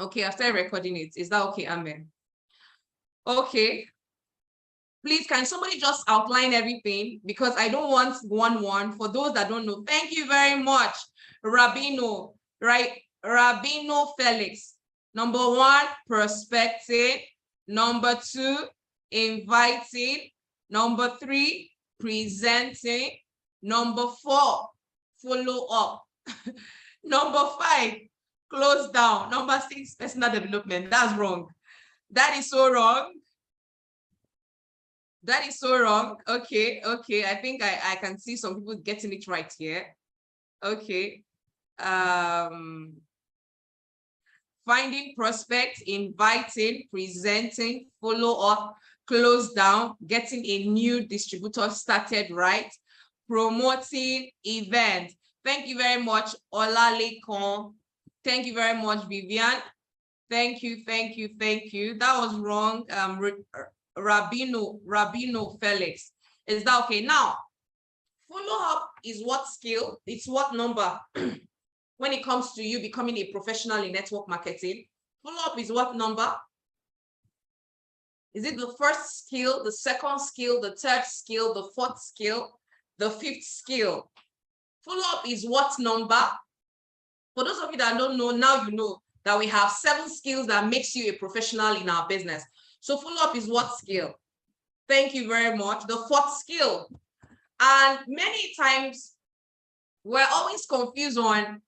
Okay, I started recording it. Is that okay, Amen? Okay. Please, can somebody just outline everything? Because I don't want one. For those that don't know, thank you very much, Rabino, right? Rabino Felix. Number one, prospecting. Number two, inviting. Number three, presenting. Number four, follow up. Number five, close down. Number six, personal development. That's wrong. That is so wrong. That is so wrong. Okay. I think I can see some people getting it right here. Okay. Finding prospects, inviting, presenting, follow up, close down, getting a new distributor started right, promoting event. Thank you very much, Olalekan. Thank you very much, Vivian. Thank you. That was wrong. Rabino Felix. Is that okay? Now, follow up is what skill? It's what number? When it comes to you becoming a professional in network marketing, follow up is what number? Is it the first skill, the second skill, the third skill, the fourth skill, the fifth skill? Follow up is what number? For those of you that don't know, now you know that we have 7 skills that makes you a professional in our business. So follow up is what skill? Thank you very much. The fourth skill. And many times we're always confused on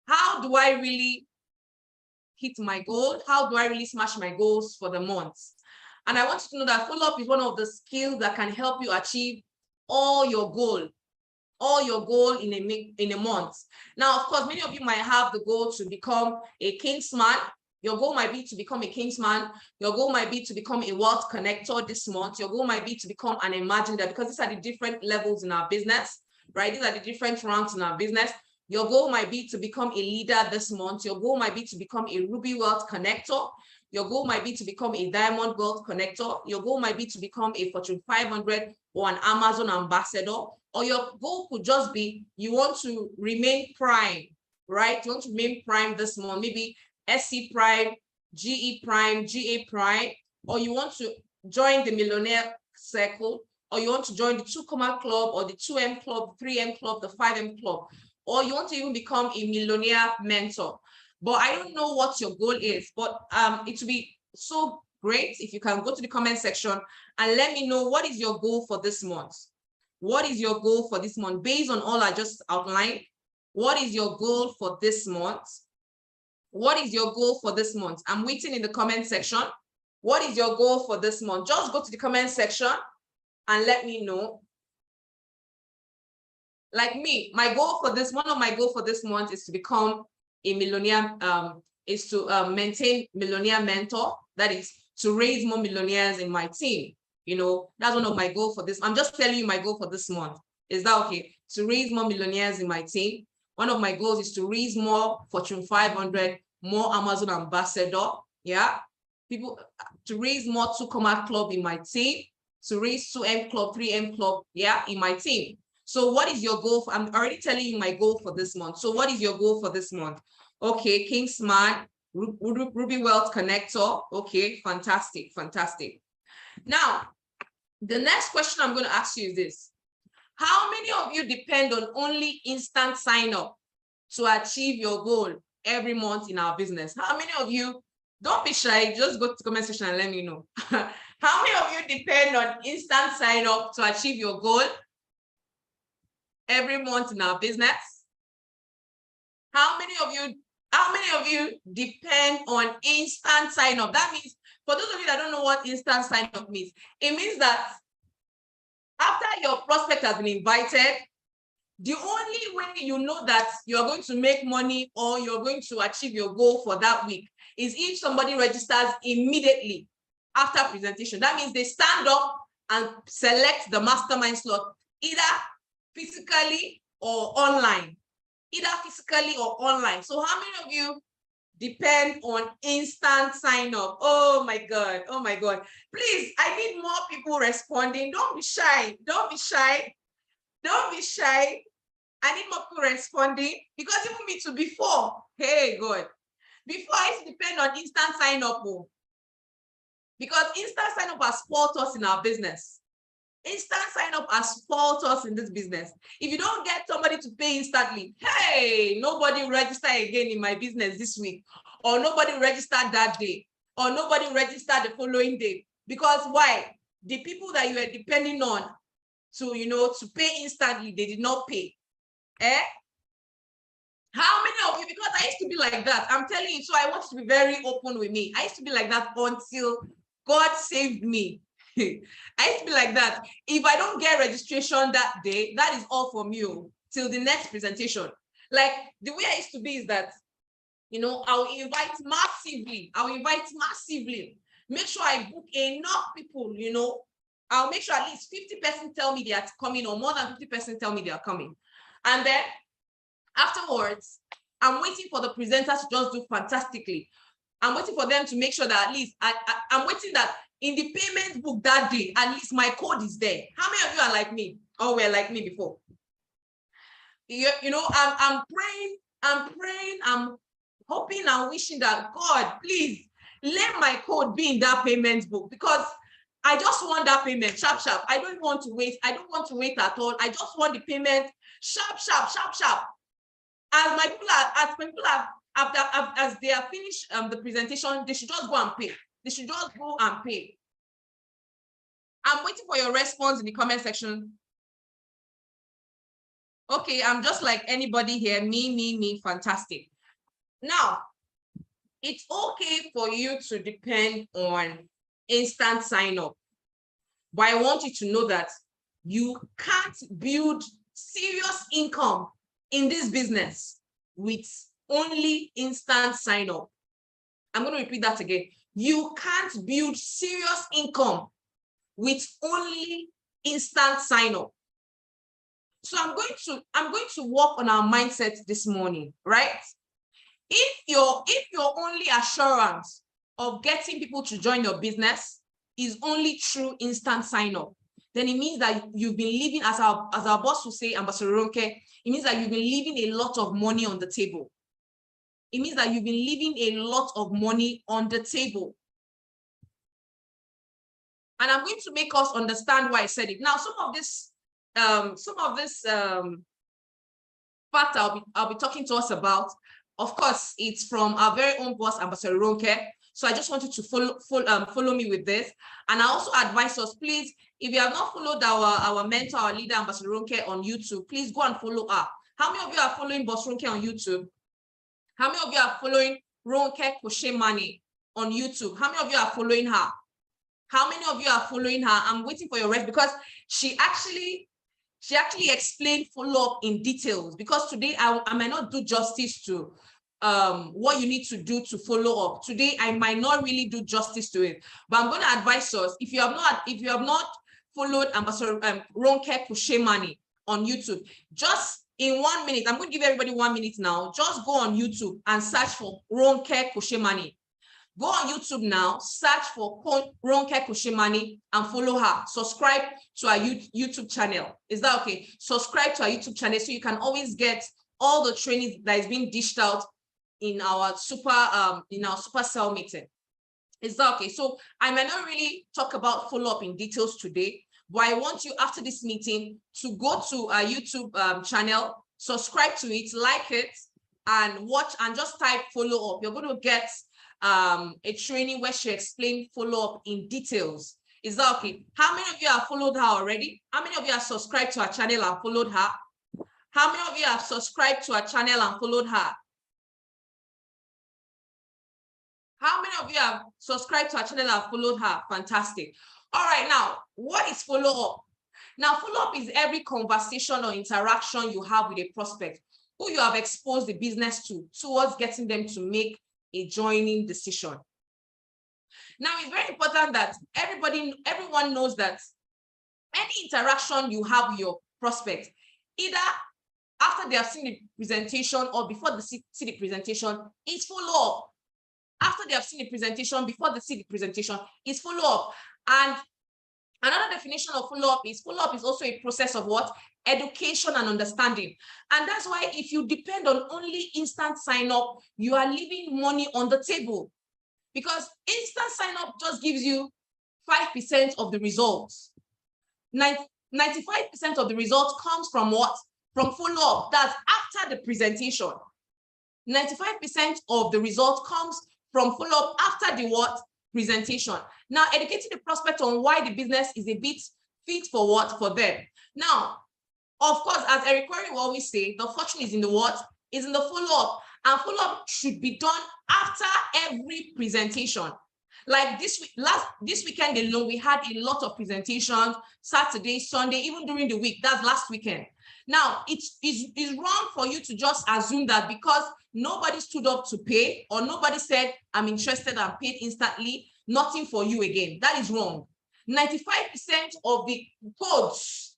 how do I really hit my goal? How do I really smash my goals for the month? And I want you to know that follow-up is one of the skills that can help you achieve all your goal in a month. Now, of course, many of you might have the goal to become a Kingsman. Your goal might be to become a Kingsman. Your goal might be to become a wealth connector this month. Your goal might be to become an imaginer, because these are the different levels in our business, right? These are the different ranks in our business. Your goal might be to become a leader this month. Your goal might be to become a Ruby Wealth Connector. Your goal might be to become a Diamond Wealth Connector. Your goal might be to become a Fortune 500 or an Amazon ambassador. Or your goal could just be you want to remain prime, right? You want to remain prime this month, maybe SC Prime, GE Prime, GA Prime, or you want to join the Millionaire Circle, or you want to join the 2 Comma Club, or the 2M Club, 3M Club, the 5M Club, or you want to even become a millionaire mentor. But I don't know what your goal is, but it would be so great if you can go to the comment section and let me know what is your goal for this month. What is your goal for this month? Based on all I just outlined, what is your goal for this month? What is your goal for this month? I'm waiting in the comment section. What is your goal for this month? Just go to the comment section and let me know. Like me, one of my goals for this month is to become a millionaire, is to maintain millionaire mentor. That is to raise more millionaires in my team. You know, that's one of my goals for this. I'm just telling you my goal for this month. Is that okay? To raise more millionaires in my team. One of my goals is to raise more Fortune 500, more Amazon ambassador. Yeah. People, to raise more 2 Comma Club in my team, to raise 2M Club, 3M Club, yeah, in my team. So what is your goal? I'm already telling you my goal for this month. So what is your goal for this month? Okay, Kingsman, Ruby Wealth Connector. Okay, fantastic. Now, the next question I'm going to ask you is this. How many of you depend on only instant sign up to achieve your goal every month in our business? How many of you, don't be shy, just go to the comment section and let me know. How many of you depend on instant sign up to achieve your goal every month in our business? How many of you depend on instant sign up? That means, for those of you that don't know what instant sign up means, it means that after your prospect has been invited, the only way you know that you're going to make money or you're going to achieve your goal for that week is if somebody registers immediately after presentation. That means they stand up and select the mastermind slot, either physically or online. So how many of you depend on instant sign up? Oh my God. Please, I need more people responding. Don't be shy. I need more people responding, because even me too before. Hey, God. Before, I used to depend on instant sign up, because instant sign up has spoiled us in our business. Instant sign up has spoiled us in this business. If you don't get somebody to pay instantly, hey, nobody will register again in my business this week, or nobody will register that day, or nobody will register the following day. Because why? The people that you were depending on to, to pay instantly, they did not pay. How many of you, because I used to be like that, I'm telling you, so I want you to be very open with me. I used to be like that until God saved me. I used to be like that. If I don't get registration that day, that is all from you till the next presentation. Like the way I used to be is that, I'll invite massively. Make sure I book enough people, I'll make sure at least 50% tell me they are coming, or more than 50% tell me they are coming. And then afterwards, I'm waiting for the presenters to just do fantastically. I'm waiting for them to make sure that at least I'm waiting that in the payment book that day, at least my code is there. How many of you are like me? Or were like me before? I'm praying, I'm hoping and wishing that God, please let my code be in that payment book, because I just want that payment sharp. I don't want to wait. I don't want to wait at all. I just want the payment sharp. As they are finished the presentation, they should just go and pay. I'm waiting for your response in the comment section. Okay, I'm just like anybody here. Me, fantastic. Now, it's okay for you to depend on instant sign up, but I want you to know that you can't build serious income in this business with only instant sign up. I'm going to repeat that again. You can't build serious income with only instant sign up. So I'm going to work on our mindset this morning, right? If your only assurance of getting people to join your business is only through instant sign up, then it means that you've been leaving, as our boss will say, Ambassador Ronke, it means that you've been leaving a lot of money on the table. It means that you've been leaving a lot of money on the table. And I'm going to make us understand why I said it. Now, some of this fact I'll be talking to us about, of course, it's from our very own boss, Ambassador Ronke. So I just want you to follow me with this. And I also advise us, please, if you have not followed our mentor, our leader, Ambassador Ronke on YouTube, please go and follow her. How many of you are following Boss Ronke on YouTube? How many of you are following Ronke Koshemani on YouTube? How many of you are following her? How many of you are following her? I'm waiting for your rest, because she actually explained follow-up in details, because today I might not do justice to what you need to do to follow up. Today, I might not really do justice to it, but I'm going to advise us, if you have not followed Ambassador Ronke Koshemani on YouTube, just in 1 minute, I'm going to give everybody 1 minute now. Just go on YouTube and search for Ronke Koshemani. Go on YouTube now, search for Ronke Koshemani and follow her. Subscribe to our YouTube channel. Is that okay? Subscribe to our YouTube channel so you can always get all the trainings that is being dished out in our super cell meeting. Is that okay? So I might not really talk about follow-up in details today, but I want you, after this meeting, to go to our YouTube channel, subscribe to it, like it, and watch, and just type follow-up. You're going to get a training where she explained follow-up in details. Is that okay? How many of you have followed her already? How many of you have subscribed to our channel and followed her? How many of you have subscribed to our channel and followed her? How many of you have subscribed to our channel and followed her? Fantastic. All right, now, what is follow-up? Now, follow-up is every conversation or interaction you have with a prospect who you have exposed the business to towards getting them to make a joining decision. Now, it's very important that everyone knows that any interaction you have with your prospect, either after they have seen the presentation or before they see the presentation, is follow-up. After they have seen the presentation, before they see the presentation, is follow-up. And another definition of follow-up is also a process of what? education and understanding. And that's why if you depend on only instant sign up, you are leaving money on the table, because instant sign up just gives you 5% of the results. 95% of the results comes from what? From follow-up. That's after the presentation. 95% of the result comes from follow-up after the what? Presentation. Now, educating the prospect on why the business is a bit fit for what? For them. Now, of course, as Eric Quarry will always say, the fortune is in the what? Is in the follow-up. And follow-up should be done after every presentation. Like this weekend alone, we had a lot of presentations, Saturday, Sunday, even during the week. That's last weekend. Now, it's wrong for you to just assume that because nobody stood up to pay or nobody said, I'm interested and paid instantly, nothing for you again. That is wrong. 95% of the codes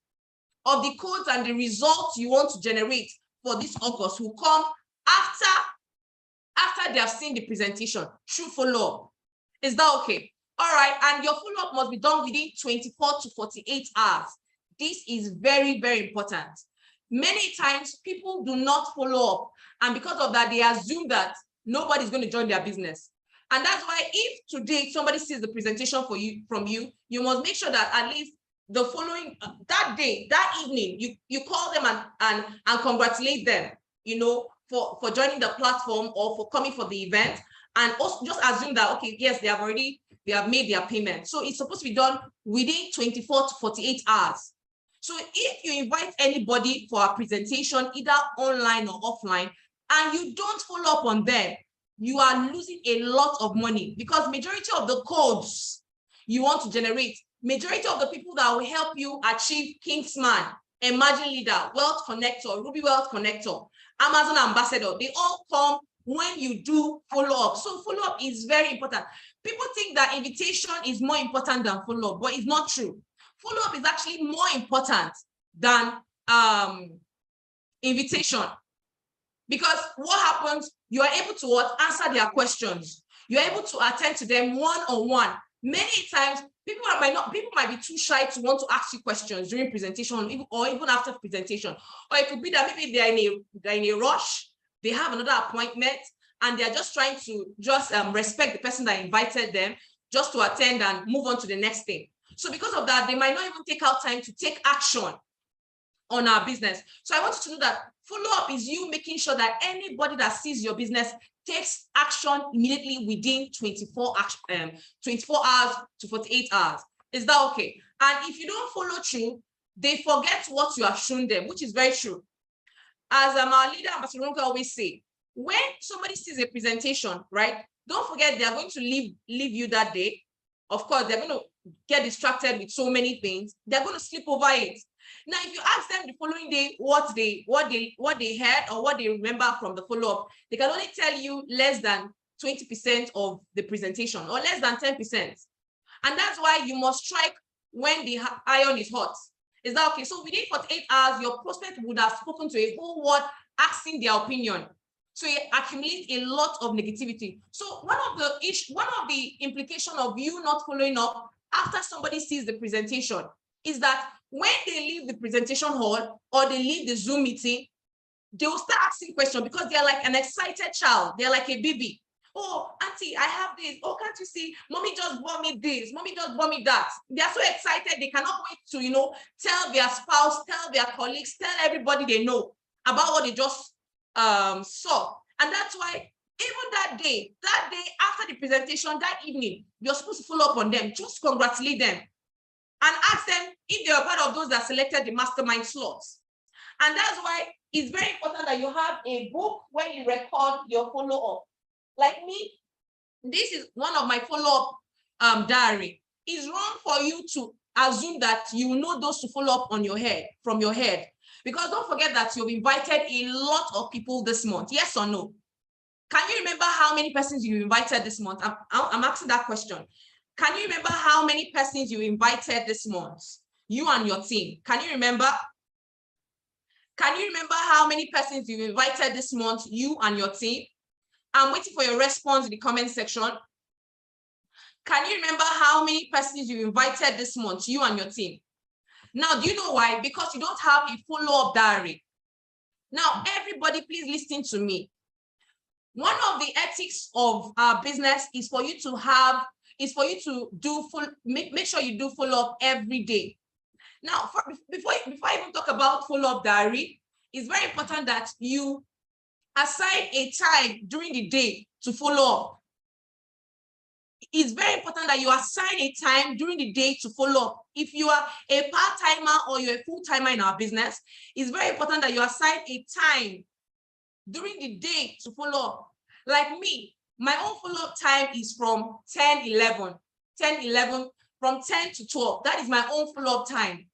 and the results you want to generate for this August will come after they have seen the presentation through follow-up. Is that okay? All right. And your follow-up must be done within 24 to 48 hours. This is very, very important. Many times people do not follow up, and because of that, they assume that nobody's going to join their business. And that's why if today somebody sees the presentation from you, you must make sure that at least the following that day, that evening, you call them and congratulate them, you know, for joining the platform or for coming for the event, and also just assume that, okay, yes, they have made their payment. So it's supposed to be done within 24 to 48 hours. So if you invite anybody for a presentation, either online or offline, and you don't follow up on them, you are losing a lot of money, because majority of the codes you want to generate, majority of the people that will help you achieve Kingsman, Emerging Leader, Wealth Connector, Ruby Wealth Connector, Amazon Ambassador, they all come when you do follow-up. So follow-up is very important. People think that invitation is more important than follow-up, but it's not true. Follow-up is actually more important than invitation. Because what happens, you are able to answer their questions. You're able to attend to them one-on-one. Many times, people might be too shy to want to ask you questions during presentation or even after presentation. Or it could be that maybe they're in a rush, they have another appointment, and they're just trying to respect the person that invited them just to attend and move on to the next thing. So because of that, they might not even take out time to take action on our business. So I want you to know that follow-up is you making sure that anybody that sees your business takes action immediately within 24 hours to 48 hours. Is that okay? And if you don't follow through, they forget what you have shown them, which is very true. As our leader, Ambassador Ronke, always say, when somebody sees a presentation, right, don't forget they are going to leave you that day. Of course, they're going to get distracted with so many things. They're going to slip over it. Now, if you ask them the following day what they heard or what they remember from the follow-up, they can only tell you less than 20% of the presentation or less than 10%. And that's why you must strike when the iron is hot. Is that okay? So within 48 hours, your prospect would have spoken to a whole world asking their opinion. So it accumulates a lot of negativity. So one of the implications of you not following up after somebody sees the presentation is that when they leave the presentation hall or they leave the Zoom meeting, they will start asking questions because they're like an excited child. They're like a baby. Oh, auntie, I have this. Oh, can't you see? Mommy just bought me this. Mommy just bought me that. They are so excited. They cannot wait to, tell their spouse, tell their colleagues, tell everybody they know about what they just saw. And that's why even that day after the presentation, that evening, you're supposed to follow up on them, just congratulate them and ask them if they are part of those that selected the mastermind slots. And that's why it's very important that you have a book when you record your follow-up. Like me, this is one of my follow-up diary. It's wrong for you to assume that you know those to follow up on your head, from your head. Because don't forget that you've invited a lot of people this month. Yes or no? Can you remember how many persons you invited this month? I'm asking that question. Can you remember how many persons you invited this month? You and your team. Can you remember? Can you remember how many persons you invited this month, you and your team? I'm waiting for your response in the comment section. Can you remember how many persons you invited this month, you and your team? Now, do you know why? Because you don't have a follow-up diary. Now, everybody, please listen to me. One of the ethics of our business is for you to do make sure you do follow-up every day. Now, before I even talk about follow-up diary, it's very important that you assign a time during the day to follow up. It's very important that you assign a time during the day to follow up. If you are a part-timer or you're a full-timer in our business, it's very important that you assign a time during the day to follow up. Like me, my own follow-up time is from 10-11, from 10 to 12. That is my own follow-up time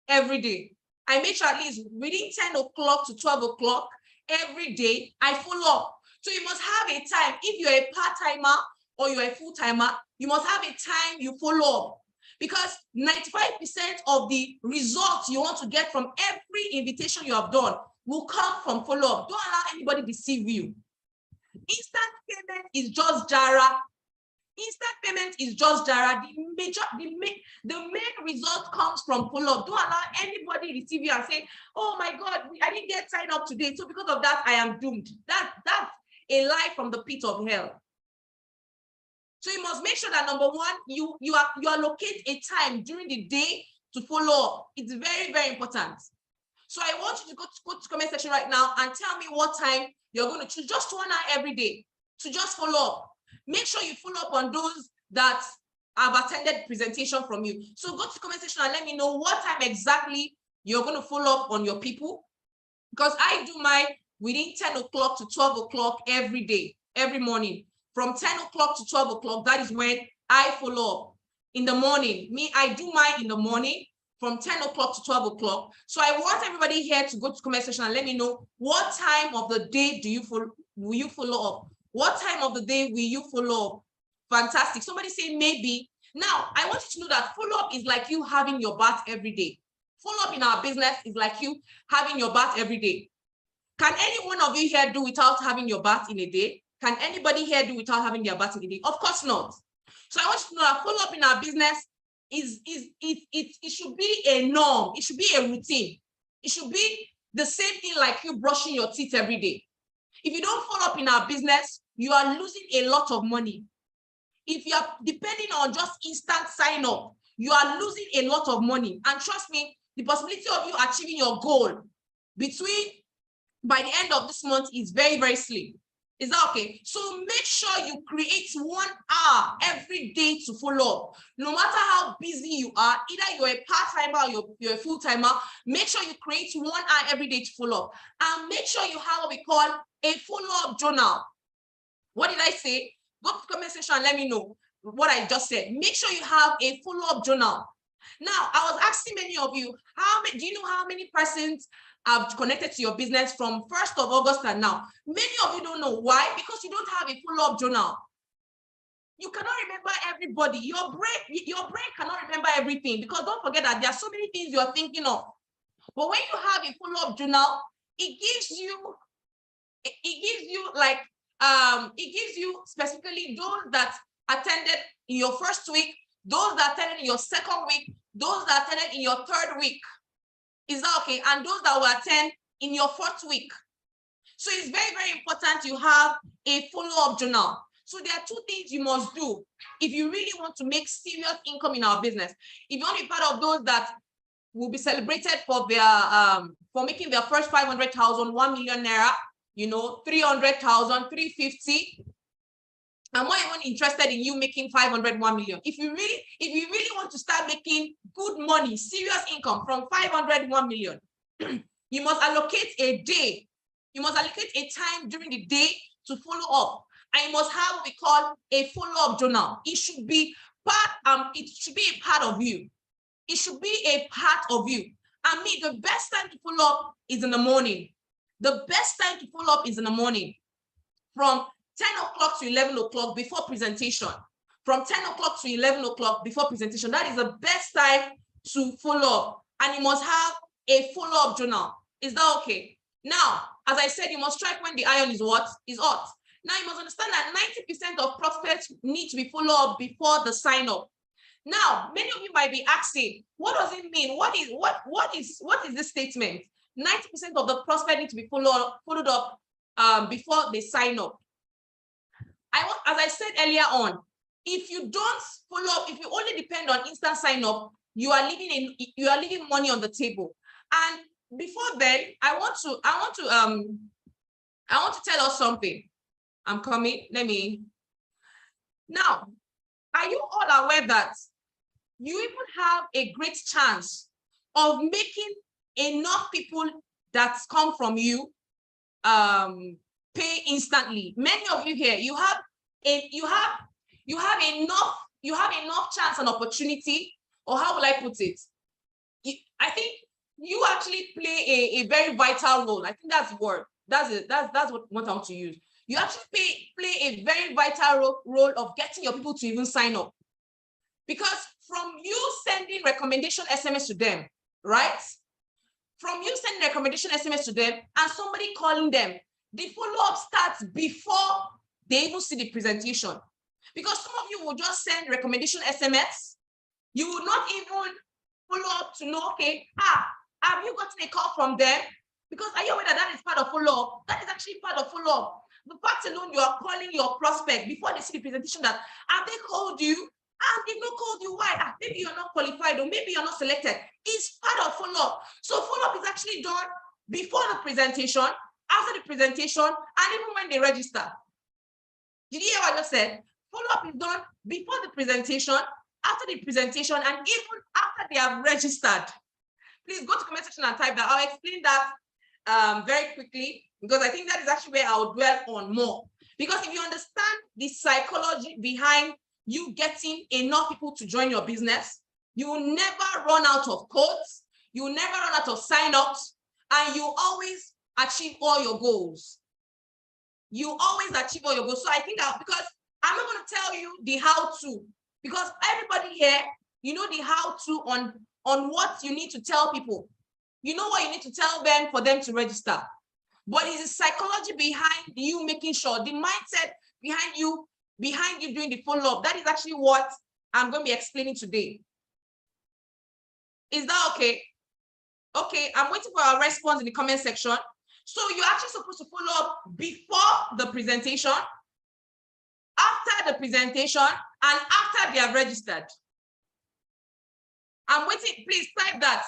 every day. I make sure at least within 10 o'clock to 12 o'clock every day, I follow up. So you must have a time. If you're a part-timer or you're a full-timer, you must have a time you follow up, because 95% of the results you want to get from every invitation you have done will come from follow-up. Don't allow anybody to deceive you. Instant payment is just Jara. Instant payment is just Jara. The main result comes from follow-up. Don't allow anybody deceive you and say, oh my God, I didn't get signed up today, so because of that, I am doomed. That's a lie from the pit of hell. So you must make sure that, number one, you allocate a time during the day to follow up. It's very, very important. So I want you to go to the comment section right now and tell me what time you're going to choose, just 1 hour every day to just follow up. Make sure you follow up on those that have attended presentation from you. So go to the comment section and let me know what time exactly you're going to follow up on your people, because I do mine within 10 o'clock to 12 o'clock every day, every morning. From 10 o'clock to 12 o'clock, that is when I follow up. In the morning, I do mine in the morning from 10 o'clock to 12 o'clock. So I want everybody here to go to the comment section and let me know what time of the day will you follow up? What time of the day will you follow up? Fantastic. Somebody say maybe. Now, I want you to know that follow-up is like you having your bath every day. Follow-up in our business is like you having your bath every day. Can any one of you here do without having your bath in a day? Can anybody here do without having their bath in a day? Of course not. So I want you to know that follow-up in our business it should be a norm. It should be a routine. It should be the same thing like you brushing your teeth every day. If you don't follow up in our business, you are losing a lot of money. If you are depending on just instant sign up, you are losing a lot of money. And trust me, the possibility of you achieving your goal by the end of this month is very, very slim. Is that okay? So make sure you create 1 hour every day to follow up. No matter how busy you are, either you're a part-timer or you're a full-timer, make sure you create 1 hour every day to follow up. And make sure you have what we call a follow-up journal. What did I say? Go to the comment section and let me know what I just said. Make sure you have a follow-up journal. Now, I was asking many of you, do you know how many persons have connected to your business from 1st of August and now? Many of you don't know. Why? Because you don't have a follow-up journal. You cannot remember everybody. Your brain cannot remember everything, because don't forget that there are so many things you're thinking of. But when you have a follow-up journal, it gives you specifically those that attended in your first week, those that attended in your second week, those that attended in your third week. Is that okay? And those that will attend in your 4th week. So it's very, very important you have a follow-up journal. So there are 2 things you must do if you really want to make serious income in our business. If you want to be part of those that will be celebrated for their for making their first 500,000, 1 million naira, 300,000, 350. I'm not even interested in you making 500, 1 million. If you really want to start making good money, serious income from 500, 1 million, you must allocate a day. You must allocate a time during the day to follow up. And you must have what we call a follow-up journal. It should be a part of you. It should be a part of you. And the best time to follow up is in the morning. The best time to follow up is in the morning. From 10 o'clock to 11 o'clock before presentation. From 10 o'clock to 11 o'clock before presentation. That is the best time to follow up. And you must have a follow-up journal. Is that okay? Now, as I said, you must strike when the iron is what? Is hot. Now, you must understand that 90% of prospects need to be followed up before the sign-up. Now, many of you might be asking, what does it mean? What is this statement? 90% of the prospect need to be followed up before they sign up. As I said earlier on, if you don't follow up, if you only depend on instant sign up, you are leaving money on the table. And before then, I want to tell us something. I'm coming. Now, are you all aware that you even have a great chance of making enough people that come from you pay instantly? Many of you here, you have enough chance and opportunity, or how will I put it? I think you actually play a very vital role. I think that's the word. That's what I want to use. You actually play a very vital role of getting your people to even sign up. Because from you sending recommendation SMS to them, right? From you sending recommendation SMS to them and somebody calling them, the follow-up starts before they even see the presentation. Because some of you will just send recommendation SMS. You will not even follow up to know, okay, have you gotten a call from them? Because are you aware that is part of follow-up? That is actually part of follow-up. The fact alone you are calling your prospect before they see the presentation, that have they called you? And they've not called you, why? Maybe you're not qualified, or maybe you're not selected. It's part of follow-up. So follow-up is actually done before the presentation, after the presentation, and even when they register. Did you hear what I just said? Follow-up is done before the presentation, after the presentation, and even after they have registered. Please go to comment section and type that. I'll explain that very quickly, because I think that is actually where I'll dwell on more. Because if you understand the psychology behind you getting enough people to join your business, you will never run out of codes, you will never run out of sign-ups, and you always achieve all your goals. You always achieve all your goals. So I think that, because I'm not going to tell you the how-to, because everybody here, you know the how-to on what you need to tell people. You know what you need to tell them for them to register. But it's the psychology behind you making sure, the mindset behind you doing the follow-up. That is actually what I'm going to be explaining today. Is that okay? Okay, I'm waiting for our response in the comment section. So you're actually supposed to follow up before the presentation, after the presentation, and after they have registered. I'm waiting, please type that.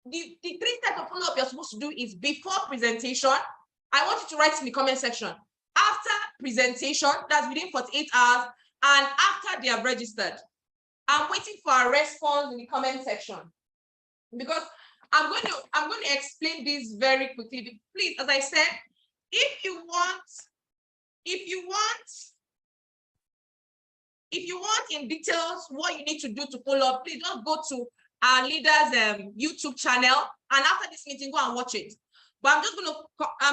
The three types of follow-up you're supposed to do is before presentation. I want you to write in the comment section. After presentation, that's within 48 hours, and after they have registered. I'm waiting for a response in the comment section, because I'm going to explain this very quickly. Please, as I said, if you want in details what you need to do to follow up, please just go to our leaders YouTube channel, and after this meeting, go and watch it. But I'm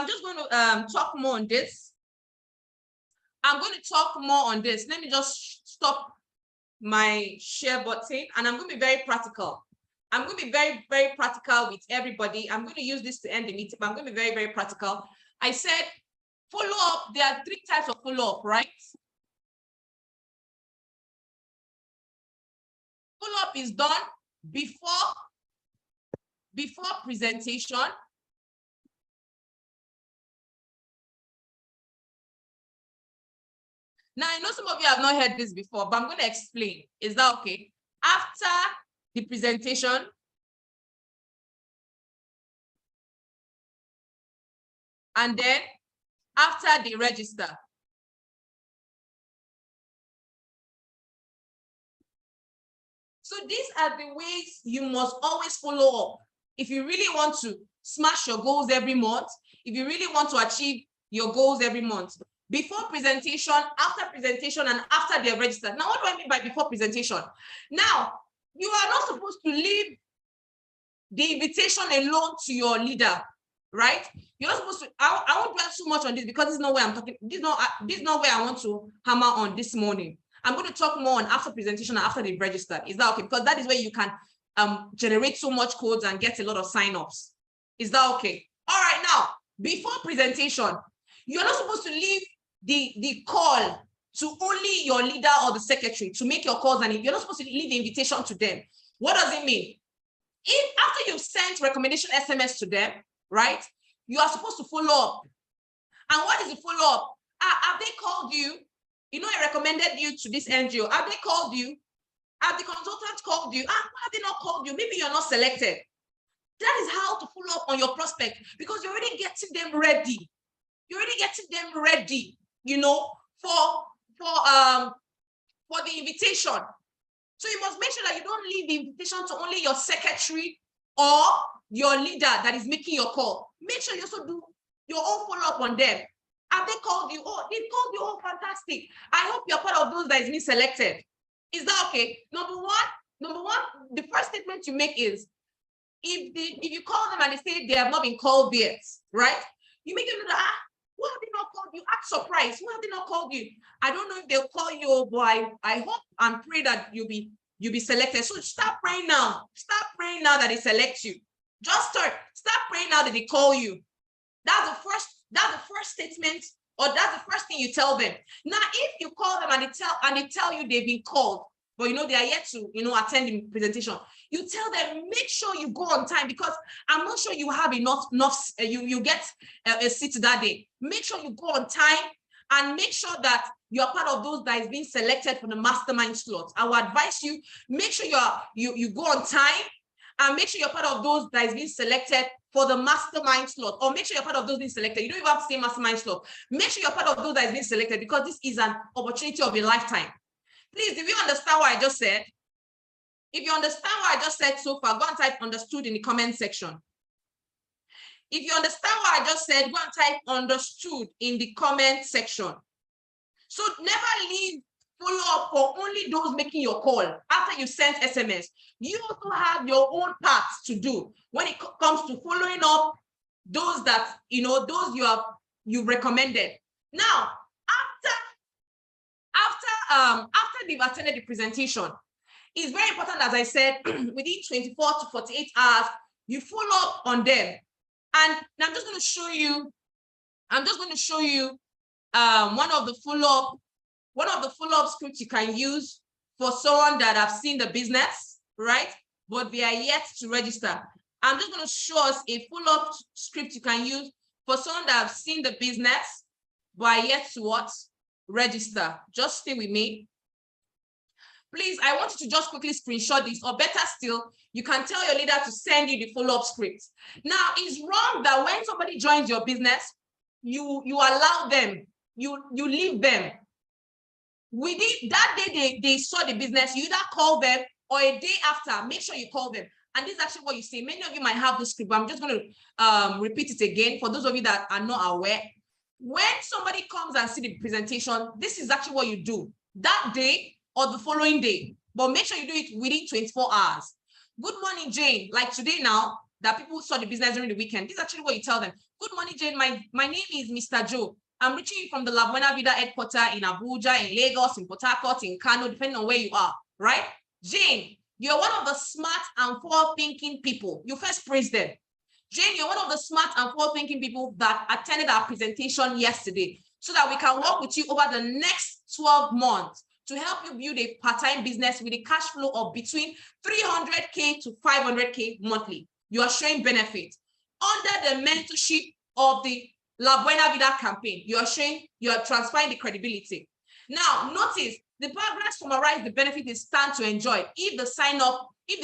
just going to talk more on this. I'm going to talk more on this. Let me just stop my share button, and I'm going to be very practical. I'm going to be very, very practical with everybody. I'm going to use this to end the meeting, but I'm going to be very, very practical. I said follow up. There are three types of follow up, right? Follow up is done before presentation. Now, I know some of you have not heard this before, but I'm going to explain. Is that okay? After the presentation, and then after they register. So these are the ways you must always follow up. If you really want to smash your goals every month, if you really want to achieve your goals every month, before presentation, after presentation, and after they're registered. Now, what do I mean by before presentation? Now, you are not supposed to leave the invitation alone to your leader, right? You're not supposed to, I won't dwell too much on this, because this is not where I'm talking, this is not where I want to hammer on this morning. I'm going to talk more on after presentation and after they've registered. Is that okay? Because that is where you can generate so much codes and get a lot of sign-ups. Is that okay? All right, now, before presentation, you're not supposed to leave the call to only your leader or the secretary to make your calls, and you're not supposed to leave the invitation to them. What does it mean? If after you've sent recommendation SMS to them, right, you are supposed to follow up. And what is the follow up? Have they called you? You know, I recommended you to this NGO. Have they called you? Have the consultant called you? Why have they not called you? Maybe you're not selected. That is how to follow up on your prospect, because you're already getting them ready. You're already getting them ready, you know, for the invitation. So you must make sure that you don't leave the invitation to only your secretary or your leader that is making your call. Make sure you also do your own follow-up on them. Have they called you? Oh, they've called you. Oh, fantastic. I hope you're part of those that is being selected. Is that okay? Number one, the first statement you make is, if you call them and they say they have not been called yet, right? You make them know that, why have they not called you? Act surprised. Why have they not called you? I don't know if they'll call you, but I hope and pray that you'll be selected. So start praying now. Start praying now that they select you. Just start praying now that they call you. That's the first statement, or that's the first thing you tell them. Now, if you call them and they tell you they've been called, but you know they are yet to attend the presentation, you tell them, make sure you go on time, because I'm not sure you have enough you get a seat that day. Make sure you go on time, and make sure that you are part of those that is being selected for the mastermind slot. I will advise you, make sure you go on time, and make sure you're part of those that is being selected for the mastermind slot, or make sure you're part of those being selected. You don't even have to say mastermind slot. Make sure you're part of those that is being selected, because this is an opportunity of a lifetime. Please, if you understand what I just said, if you understand what I just said so far, go and type understood in the comment section. If you understand what I just said, go and type understood in the comment section. So never leave follow up for only those making your call after you sent SMS. You also have your own parts to do when it comes to following up those that, those you recommended. Now, after they've attended the presentation, it's very important, as I said, within 24 to 48 hours, you follow up on them. And I'm just going to show you one of the follow-up scripts you can use for someone that have seen the business, right? But they are yet to register. I'm just going to show us a follow-up script you can use for someone that have seen the business, but are yet to what? Register. Just stay with me. Please, I want you to just quickly screenshot this, or better still, you can tell your leader to send you the follow-up script. Now, it's wrong that when somebody joins your business, you allow them, you leave them. Within that day they saw the business, you either call them, or a day after, make sure you call them. And this is actually what you say. Many of you might have the script, but I'm just going to repeat it again for those of you that are not aware. When somebody comes and see the presentation, this is actually what you do that day or the following day, but make sure you do it within 24 hours. Good morning, Jane. Like today now, that people saw the business during the weekend, this is actually what you tell them. Good morning, Jane. My name is Mr. Joe. I'm reaching you from the La Buena Vida headquarters in Abuja, in Lagos, in Port Harcourt, in Kano, depending on where you are, right? Jane, you're one of the smart and forward-thinking people. You first praise them. Jane, you're one of the smart and forward-thinking people that attended our presentation yesterday, so that we can work with you over the next 12 months to help you build a part-time business with a cash flow of between 300K to 500K monthly. You are showing benefit. Under the mentorship of the La Buena Vida campaign, you are transferring the credibility. Now, notice the paragraph summarize the benefit they stand to enjoy if they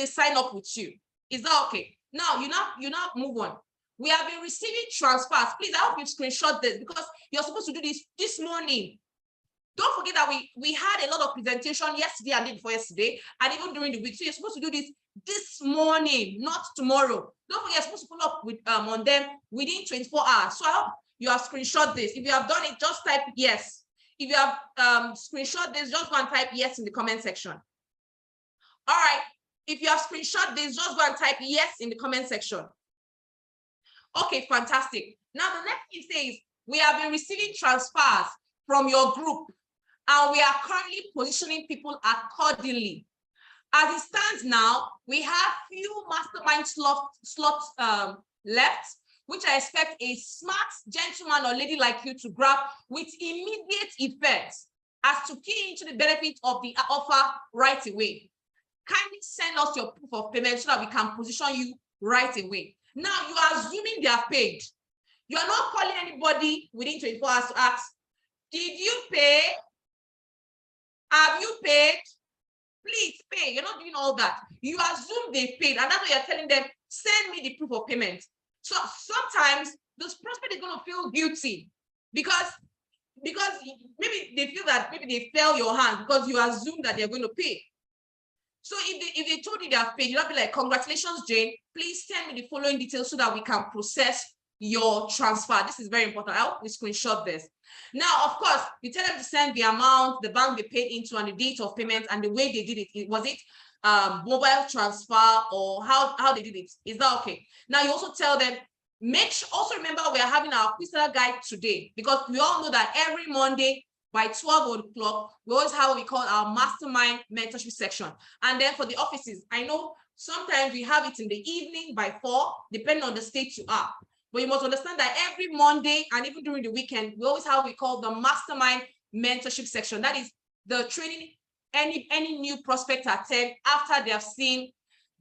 sign up with you. Is that okay? Now, you now move on. We have been receiving transfers. Please, I hope you screenshot this, because you're supposed to do this morning. Don't forget that we had a lot of presentation yesterday and day before yesterday, and even during the week. So you're supposed to do this morning, not tomorrow. Don't forget, you're supposed to follow up with on them within 24 hours. So I hope you have screenshot this. If you have done it, just type yes. If you have screenshot this, just go and type yes in the comment section. All right. If you have screenshot this, just go and type yes in the comment section. Okay, fantastic. Now the next thing says, we have been receiving transfers from your group, and we are currently positioning people accordingly. As it stands now, we have few mastermind slots left, which I expect a smart gentleman or lady like you to grab with immediate effect. as to key into the benefit of the offer right away. Kindly send us your proof of payment so that we can position you right away. Now, you are assuming they are paid. You are not calling anybody within 24 hours to ask, did you pay? Have you paid? Please pay. You're not doing all that. You assume they paid, and that's why you're telling them, send me the proof of payment. So sometimes this prospect is going to feel guilty because maybe they feel that maybe they fell your hand because you assume that they're going to pay. So if they told you they have paid, you'll be like, congratulations, Jane. Please send me the following details so that we can process your transfer. This is very important. I hope we screenshot this. Now, of course, you tell them to send the amount, the bank they paid into, and the date of payment, and the way they did it. Was it mobile transfer, or how they did it? Is that okay? Now, you also tell them, also remember, we are having our Quiz guide today, because we all know that every Monday by 12 o'clock, we always have what we call our mastermind mentorship section. And then for the offices, I know sometimes we have it in the evening by 4, depending on the state you are. But you must understand that every Monday and even during the weekend, we always have what we call the mastermind mentorship section. That is the training any new prospect attend after they have seen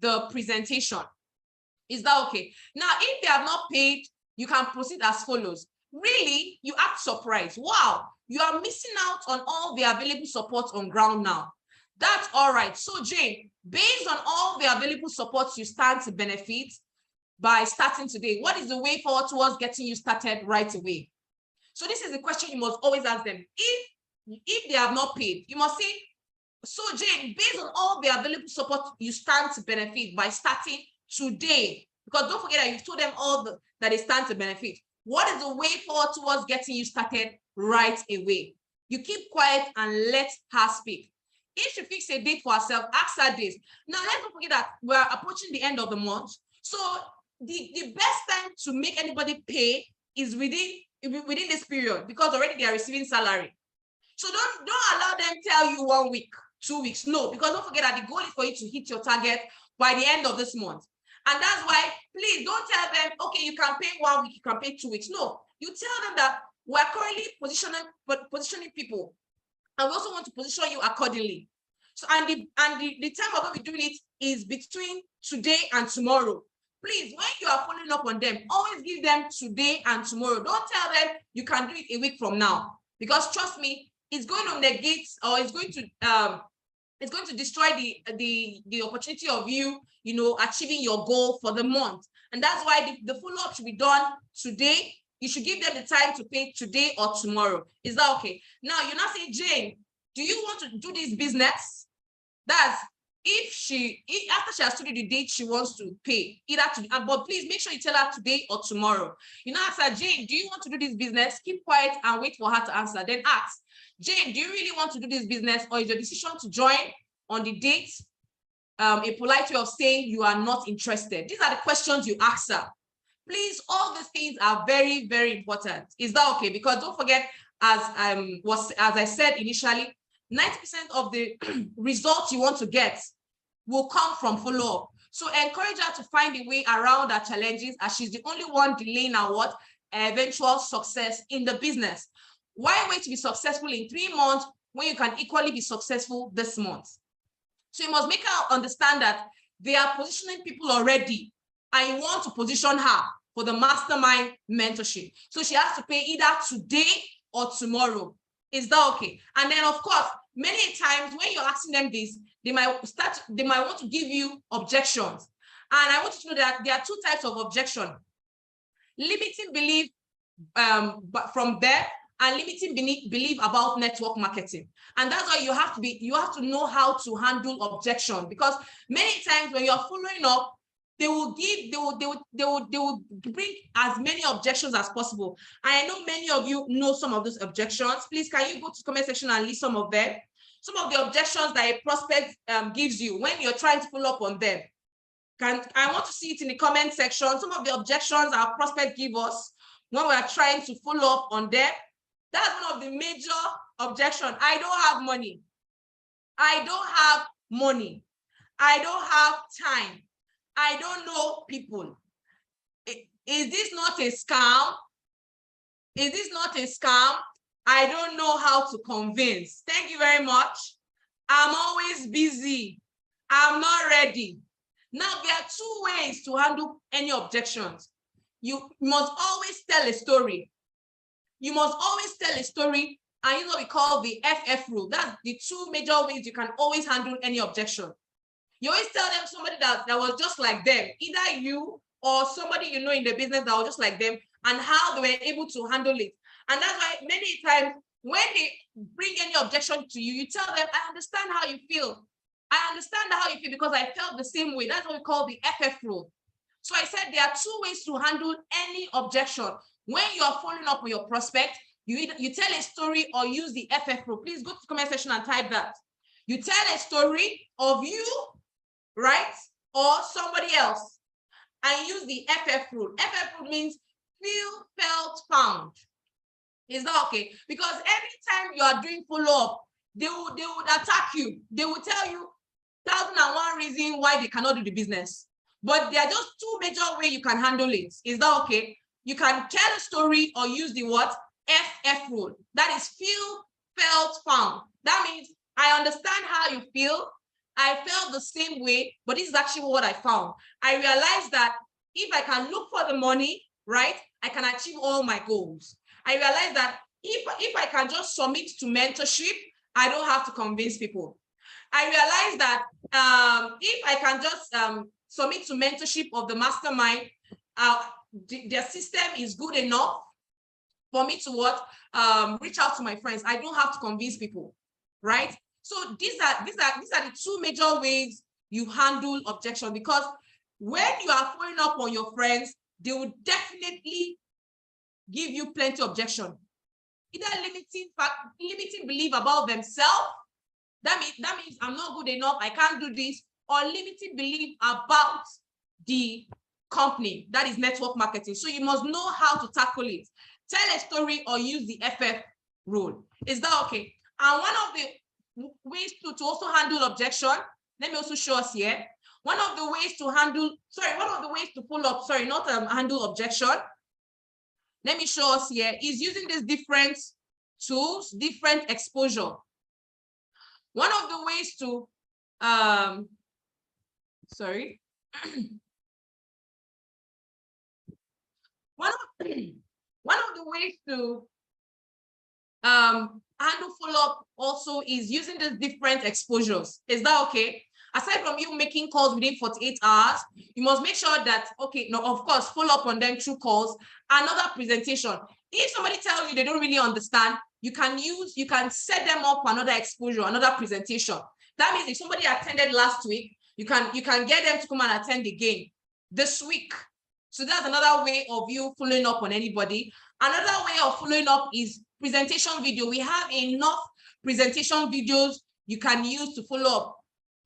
the presentation. Is that okay? Now, if they have not paid, you can proceed as follows. Really, you act surprised. Wow, you are missing out on all the available support on ground now. That's all right. So, Jane, based on all the available support you stand to benefit by starting today, what is the way forward towards getting you started right away? So this is the question you must always ask them. If they have not paid, you must say, so Jane, based on all the available support you stand to benefit by starting today, because don't forget that you've told them that they stand to benefit. What is the way forward towards getting you started right away? You keep quiet and let her speak. If she fix a date for herself, ask her this. Now, let's not forget that we're approaching the end of the month. So the best time to make anybody pay is within this period, because already they are receiving salary. So don't allow them tell you 1 week, 2 weeks. No, because don't forget that the goal is for you to hit your target by the end of this month. And that's why, please don't tell them, okay, you can pay 1 week, you can pay 2 weeks. No, you tell them that we're currently positioning people, and we also want to position you accordingly. So, and the time we're going to be doing it is between today and tomorrow. Please, when you are following up on them, always give them today and tomorrow. Don't tell them you can do it a week from now, because trust me, it's going to negate, or it's going to destroy the opportunity of you achieving your goal for the month. And that's why the follow-up should be done today. You should give them the time to pay today or tomorrow. Is that okay? Now, you're not saying, Jane, do you want to do this business? That's after she has told you the date she wants to pay, but please make sure you tell her today or tomorrow. Ask her, Jane, do you want to do this business? Keep quiet and wait for her to answer. Then ask, Jane, do you really want to do this business, or is your decision to join on the date a polite way of saying you are not interested? These are the questions you ask her. Please, all these things are very, very important. Is that okay? Because don't forget, as I said initially, 90% of the results you want to get will come from follow-up. So encourage her to find a way around her challenges, as she's the only one delaying our eventual success in the business. Why wait to be successful in 3 months when you can equally be successful this month? So you must make her understand that they are positioning people already, and you want to position her for the mastermind mentorship. So she has to pay either today or tomorrow. Is that okay? And then, of course, many times when you're asking them this, they might want to give you objections. And I want you to know that there are 2 types of objection: limiting belief from there, and limiting belief about network marketing. And that's why you have to know how to handle objection, because many times when you're following up, they will bring as many objections as possible. And I know many of you know some of those objections. Please, can you go to the comment section and list some of them? Some of the objections that a prospect gives you when you're trying to follow up on them. I want to see it in the comment section. Some of the objections our prospect give us when we are trying to follow up on them. That's one of the major objections. I don't have money. I don't have money. I don't have time. I don't know people. Is this not a scam? Is this not a scam? I don't know how to convince. Thank you very much. I'm always busy. I'm not ready. Now, there are two ways to handle any objections. You must always tell a story. You must always tell a story, and you know what we call the FF rule. That's the two major ways you can always handle any objection. You always tell them somebody that was just like them, either you or somebody you know in the business that was just like them, and how they were able to handle it. And that's why many times when they bring any objection to you, you tell them, I understand how you feel. I understand how you feel because I felt the same way. That's what we call the FF rule. So I said there are two ways to handle any objection. When you are following up with your prospect, you tell a story or use the FF rule. Please go to the comment section and type that. You tell a story of you, right, or somebody else, and use the FF rule. FF rule means feel, felt, found. Is that okay? Because every time you are doing follow-up, they would attack you. They will tell you 1,001 reasons why they cannot do the business. But there are just two major ways you can handle it. Is that okay? You can tell a story or use the what? FF rule. That is feel, felt, found. That means I understand how you feel. I felt the same way, but this is actually what I found. I realized that if I can look for the money, right, I can achieve all my goals. I realized that if I can just submit to mentorship, I don't have to convince people. I realized that if I can just submit to mentorship of the mastermind, their system is good enough for me to what? Reach out to my friends. I don't have to convince people, right? So these are the two major ways you handle objection, because when you are following up on your friends, they will definitely give you plenty of objection. Either limiting belief about themselves. That means I'm not good enough, I can't do this, or limiting belief about the company, that is network marketing. So you must know how to tackle it. Tell a story or use the FF rule. Is that okay? And one of the ways to also handle objection, let me also show us here. One of the ways to follow up, not handle objection. Let me show us here, is using these different tools, different exposure. One of the ways to, one of the ways to handle follow-up also is using the different exposures. Is that okay? Aside from you making calls within 48 hours, you must make sure that, okay, no, of course, follow up on them through calls, another presentation. If somebody tells you they don't really understand, you can set them up for another exposure, another presentation. That means if somebody attended last week, you can get them to come and attend again this week. So that's another way of you following up on anybody. Another way of following up is presentation video. We have enough presentation videos you can use to follow up.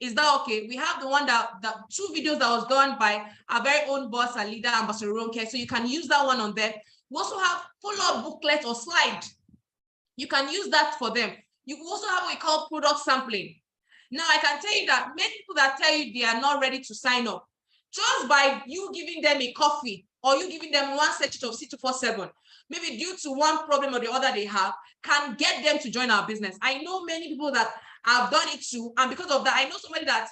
Is that okay? We have the one the 2 videos that was done by our very own boss and leader, Ambassador Ronke. So you can use that one on them. We also have follow-up booklet or slide. You can use that for them. You also have what we call product sampling. Now, I can tell you that many people that tell you they are not ready to sign up, just by you giving them a coffee or you giving them one session of C247, maybe due to one problem or the other they have, can get them to join our business. I know many people that have done it too. And because of that, I know somebody that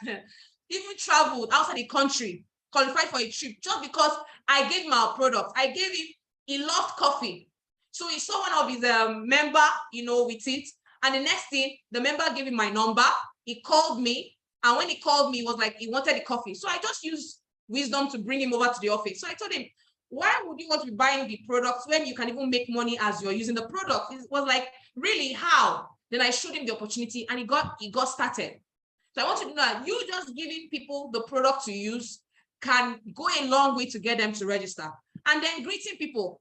even traveled outside the country, qualified for a trip, just because I gave him our product. I gave him, he loved coffee. So he saw one of his member, with it. And the next thing, the member gave him my number. He called me. And when he called me, it was like he wanted the coffee. So I just used wisdom to bring him over to the office. So I told him, why would you want to be buying the products when you can even make money as you're using the product? It was like, really, how? Then I showed him the opportunity and he got started. So I want you to know that you just giving people the product to use can go a long way to get them to register. And then greeting people.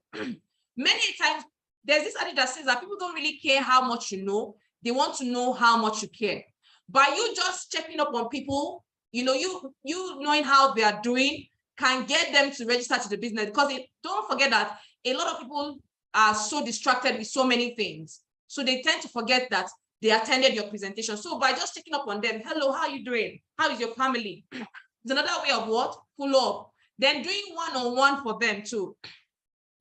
Many times, there's this adage that says that people don't really care how much you know. They want to know how much you care. By you just checking up on people, you knowing how they are doing can get them to register to the business, because don't forget that a lot of people are so distracted with so many things. So they tend to forget that they attended your presentation. So by just checking up on them, hello, how are you doing? How is your family? It's another way of what? Follow up. Then doing one-on-one for them too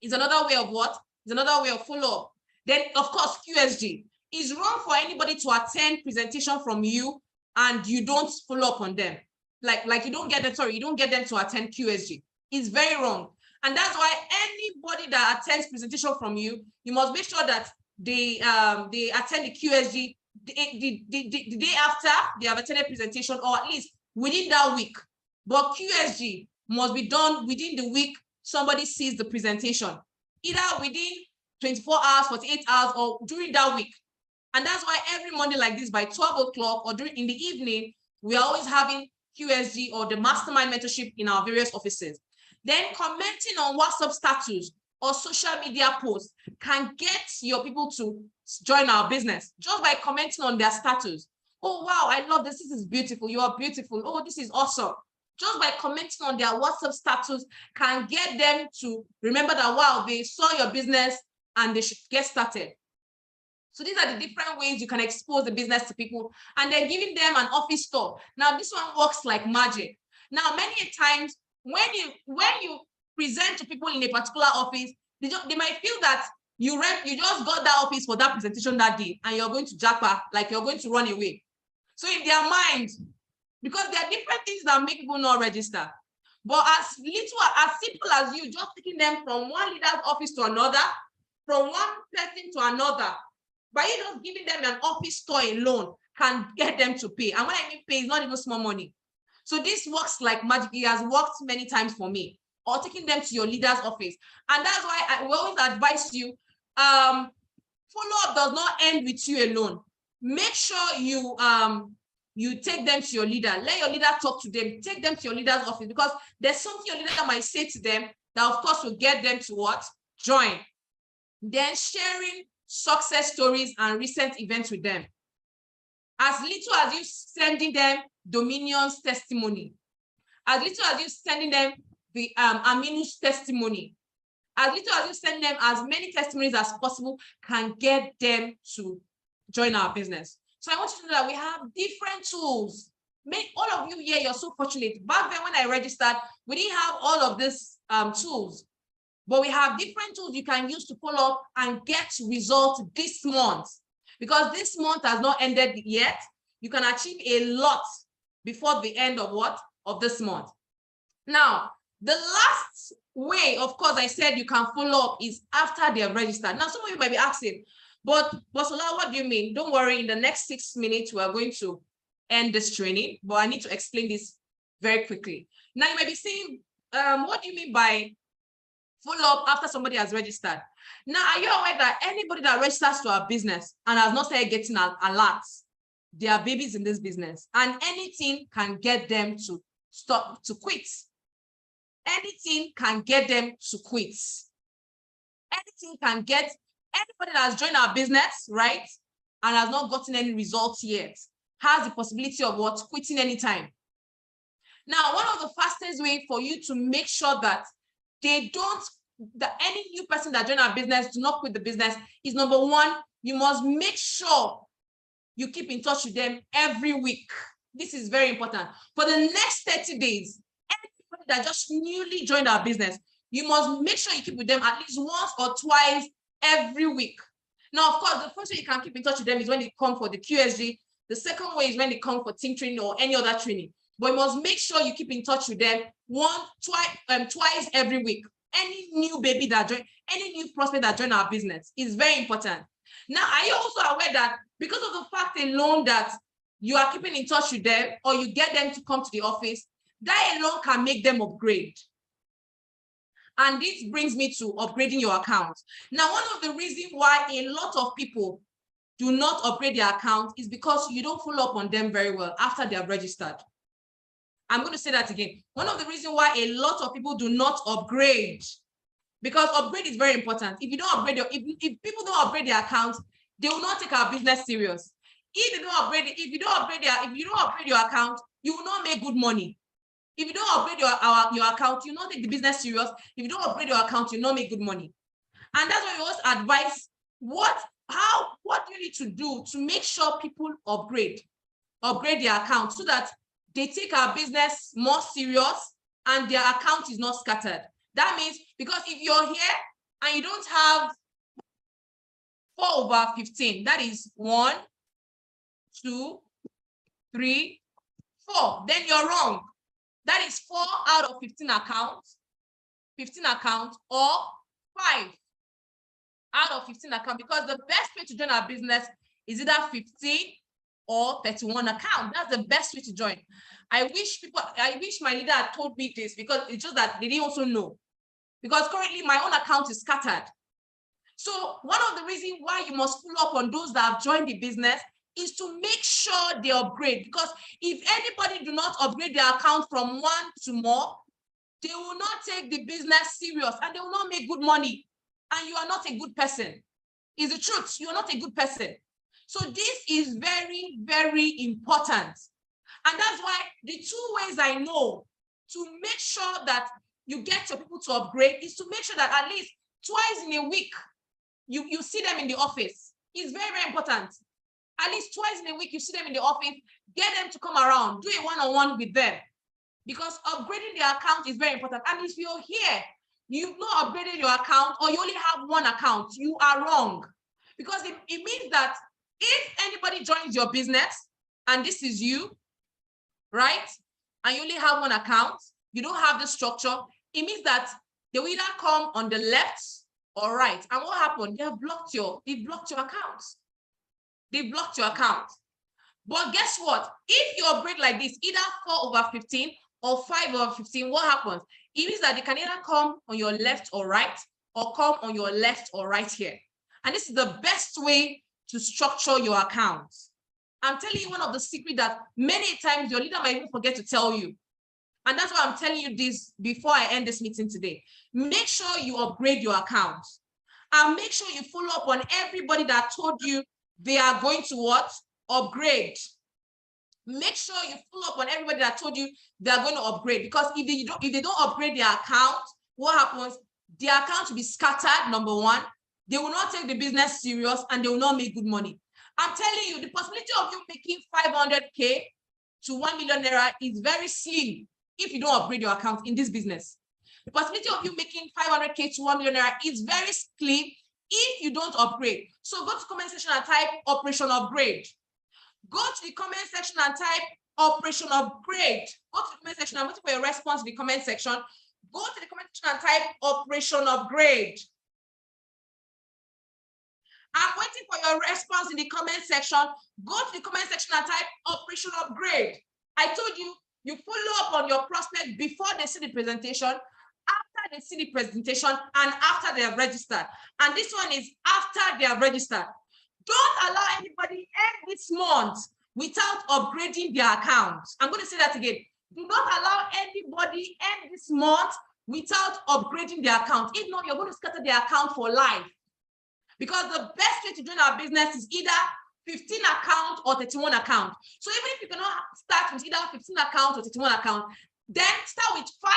is another way of what? Is another way of follow up. Then, of course, QSG. It's wrong for anybody to attend presentation from you and you don't follow up on them. Like you don't get them, sorry, you don't get them to attend QSG. It's very wrong. And that's why anybody that attends presentation from you, you must make sure that they attend the QSG the day after they have attended presentation, or at least within that week. But QSG must be done within the week somebody sees the presentation, either within 24 hours, 48 hours, or during that week. And that's why every Monday like this by 12 o'clock or during in the evening, we are always having QSG or the mastermind mentorship in our various offices. Then commenting on WhatsApp status or social media posts can get your people to join our business just by commenting on their status. Oh, wow, I love this. This is beautiful. You are beautiful. Oh, this is awesome. Just by commenting on their WhatsApp status can get them to remember that, wow, they saw your business and they should get started. So these are the different ways you can expose the business to people, and they're giving them an office tour. Now, this one works like magic. Now, many times when you present to people in a particular office, they might feel that you just got that office for that presentation that day, and you're going to jackpot, like you're going to run away. So in their mind, because there are different things that make people not register, but as simple as you just taking them from one leader's office to another, from one person to another, by you just giving them an office tour alone can get them to pay. And when I mean pay, it's not even small money. So this works like magic. It has worked many times for me. Or taking them to your leader's office. And that's why I will always advise you, follow-up does not end with you alone. Make sure you take them to your leader. Let your leader talk to them. Take them to your leader's office, because there's something your leader might say to them that, of course, will get them to what? Join. Then sharing success stories and recent events with them. As little as you sending them Dominion's testimony, as little as you sending them the Aminu's testimony, as little as you send them as many testimonies as possible can get them to join our business. So I want you to know that we have different tools. All of you here, you're so fortunate. Back then when I registered, we didn't have all of these tools. But we have different tools you can use to follow up and get results this month. Because this month has not ended yet, you can achieve a lot before the end of what? Of this month. Now, the last way, of course, I said you can follow up is after they have registered. Now, some of you might be asking, but Bosola, what do you mean? Don't worry, in the next 6 minutes, we are going to end this training, but I need to explain this very quickly. Now, you might be saying, what do you mean by follow up after somebody has registered? Now, are you aware that anybody that registers to our business and has not started getting alerts, they are babies in this business, and anything can get them to quit. Anything can get them to quit. Anything can get anybody that has joined our business, right, and has not gotten any results yet, has the possibility of what? Quitting anytime. Now, one of the fastest ways for you to make sure that any new person that join our business do not quit the business is, number one, you must make sure you keep in touch with them every week. This is very important. For the next 30 days, anybody that just newly joined our business, you must make sure you keep with them at least once or twice every week. Now, of course, the first way you can keep in touch with them is when they come for the QSG. The second way is when they come for team training or any other training. But you must make sure you keep in touch with them twice every week. Any new baby that join, any new prospect that join our business is very important. Now, are you also aware that because of the fact alone that you are keeping in touch with them or you get them to come to the office, that alone can make them upgrade? And this brings me to upgrading your account. Now, one of the reasons why a lot of people do not upgrade their account is because you don't follow up on them very well after they have registered. I'm going to say that again. One of the reasons why a lot of people do not upgrade, because upgrade is very important. If you don't upgrade if people don't upgrade their accounts, they will not take our business serious. If you don't upgrade your account, you will not make good money. If you don't upgrade your account, you will not take the business serious. If you don't upgrade your account, you will not make good money. And that's why we always advise what do you need to do to make sure people upgrade their account so that they take our business more serious and their account is not scattered. That means, because if you're here and you don't have 4 over 15. That is 1, 2, 3, 4. Then you're wrong. That is 4 out of 15 accounts, or 5 out of 15 accounts, because the best way to join our business is either 15 or 31 account. That's the best way to join. I wish my leader had told me this, because it's just that they didn't also know. Because currently my own account is scattered. So one of the reasons why you must follow up on those that have joined the business is to make sure they upgrade. Because if anybody do not upgrade their account from 1 to more, they will not take the business serious and they will not make good money. And you are not a good person. It's the truth. You are not a good person. So this is very, very important. And that's why the 2 ways I know to make sure that you get your people to upgrade is to make sure that at least twice in a week, you see them in the office. It's very, very important. At least twice in a week, you see them in the office, get them to come around, do a one-on-one with them. Because upgrading their account is very important. And if you're here, you've not upgraded your account, or you only have 1 account, you are wrong. Because it means that if anybody joins your business, and this is you, right? And you only have 1 account, you don't have the structure, it means that they will either come on the left or right. And what happened? They've blocked your account. They blocked your account. But guess what? If you upgrade like this, either 4 over 15 or 5 over 15, what happens? It means that they can either come on your left or right, or come on your left or right here. And this is the best way to structure your account. I'm telling you one of the secrets that many times your leader might even forget to tell you. And that's why I'm telling you this before I end this meeting today. Make sure you upgrade your account. And make sure you follow up on everybody that told you they are going to what? Upgrade. Make sure you follow up on everybody that told you they are going to upgrade. Because if they don't upgrade their account, what happens? Their account will be scattered, number 1. They will not take the business serious and they will not make good money. I'm telling you, the possibility of you making 500K to 1 million naira is very slim if you don't upgrade your account in this business. The possibility of you making 500K to 1 million naira is very slim if you don't upgrade. So go to comment section and type Operation Upgrade. Go to the comment section and type Operation Upgrade. Go to the comment section. I'm waiting for your response in the comment section. Go to the comment section and type Operation Upgrade. I'm waiting for your response in the comment section. Go to the comment section and type Operation Upgrade. I told you, you follow up on your prospect before they see the presentation, after they see the presentation, and after they have registered. And this one is after they have registered. Don't allow anybody end this month without upgrading their account. I'm going to say that again. Do not allow anybody end this month without upgrading their account. If not, you're going to scatter their account for life. Because the best way to join our business is either 15 account or 31 account. So even if you cannot start with either 15 account or 31 account, then start with 5